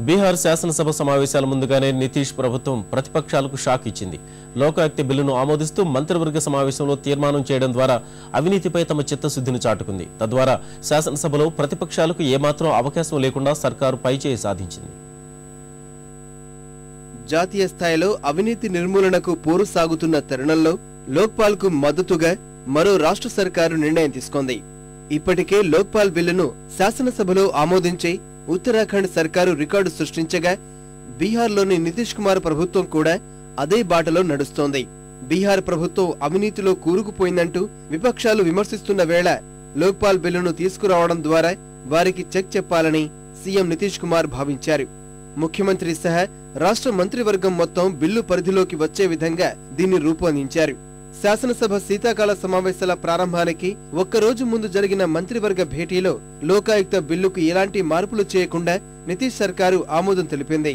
బీహార్ శాసనసభ సమావేశాల ముందుగానే నితీష్ ప్రభుత్వం ప్రతిపక్షాలకు షాక్ ఇచ్చింది. లోకాయుక్త బిల్లును ఆమోదిస్తూ మంత్రివర్గ సమావేశంలో తీర్మానం చేయడం ద్వారా అవినీతిపై తమ చిత్తశుద్ధిని చాటుకుంది. తద్వారా శాసనసభలో ప్రతిపక్షాలకు ఏమాత్రం అవకాశం లేకుండా సర్కారు పైచేయి సాధించింది. జాతీయ స్థాయిలో అవినీతి నిర్మూలనకు పోరు సాగుతున్న తరుణంలో లోక్పాల్కు మద్దతుగా మరో రాష్ట్ర సర్కారు నిర్ణయం తీసుకుంది. ఇప్పటికే లోక్పాల్ బిల్లును శాసనసభలో ఆమోదించి ఉత్తరాఖండ్ సర్కారు రికార్డు సృష్టించగా బీహార్లోని నితీష్ కుమార్ ప్రభుత్వం కూడా అదే బాటలో నడుస్తోంది. బీహార్ ప్రభుత్వం అవినీతిలో కూరుకుపోయిందంటూ విపక్షాలు విమర్శిస్తున్న వేళ లోక్పాల్ బిల్లును తీసుకురావడం ద్వారా వారికి చెక్ చెప్పాలని సీఎం నితీష్ కుమార్ భావించారు. ముఖ్యమంత్రి సహా రాష్ట్ర మంత్రివర్గం మొత్తం బిల్లు పరిధిలోకి వచ్చే విధంగా దీన్ని రూపొందించారు. శాసనసభ శీతాకాల సమావేశాల ప్రారంభానికి ఒక్కరోజు ముందు జరిగిన మంత్రివర్గ భేటీలో లోకాయుక్త బిల్లుకు ఎలాంటి మార్పులు చేయకుండా నితీష్ సర్కారు ఆమోదం తెలిపింది.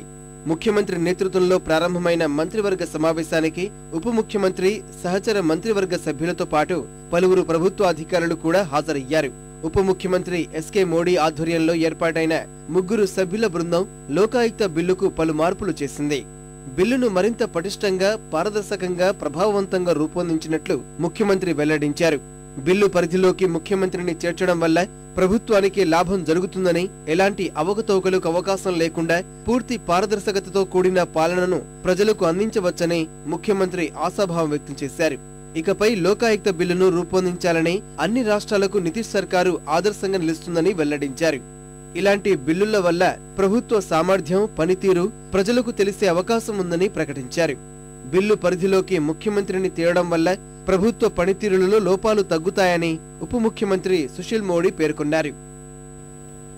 ముఖ్యమంత్రి నేతృత్వంలో ప్రారంభమైన మంత్రివర్గ సమావేశానికి ఉప ముఖ్యమంత్రి, సహచర మంత్రివర్గ సభ్యులతో పాటు పలువురు ప్రభుత్వ అధికారులు కూడా హాజరయ్యారు. ఉప ముఖ్యమంత్రి ఎస్కే మోడీ ఆధ్వర్యంలో ఏర్పాటైన 3 సభ్యుల బృందం లోకాయుక్త బిల్లుకు పలు మార్పులు చేసింది. బిల్లును మరింత పటిష్టంగా, పారదర్శకంగా, ప్రభావవంతంగా రూపొందించినట్లు ముఖ్యమంత్రి వెల్లడించారు. బిల్లు పరిధిలోకి ముఖ్యమంత్రిని చేర్చడం వల్ల ప్రభుత్వానికి లాభం జరుగుతుందని, ఎలాంటి అవకతవకలకు అవకాశం లేకుండా పూర్తి పారదర్శకతతో కూడిన పాలనను ప్రజలకు అందించవచ్చని ముఖ్యమంత్రి ఆశాభావం వ్యక్తం చేశారు. ఇకపై లోకాయుక్త బిల్లును రూపొందించాలని అన్ని రాష్ట్రాలకు నితీష్ సర్కారు ఆదర్శంగా నిలుస్తుందని వెల్లడించారు. ఇలాంటి బిల్లుల వల్ల ప్రభుత్వ సామర్థ్యం, పనితీరు ప్రజలకు తెలిసే అవకాశం ఉందని ప్రకటించారు. బిల్లు పరిధిలోకి ముఖ్యమంత్రిని తేవడం వల్ల ప్రభుత్వ పనితీరులలో లోపాలు తగ్గుతాయని ఉప ముఖ్యమంత్రి సుశీల్ మోడీ పేర్కొన్నారు.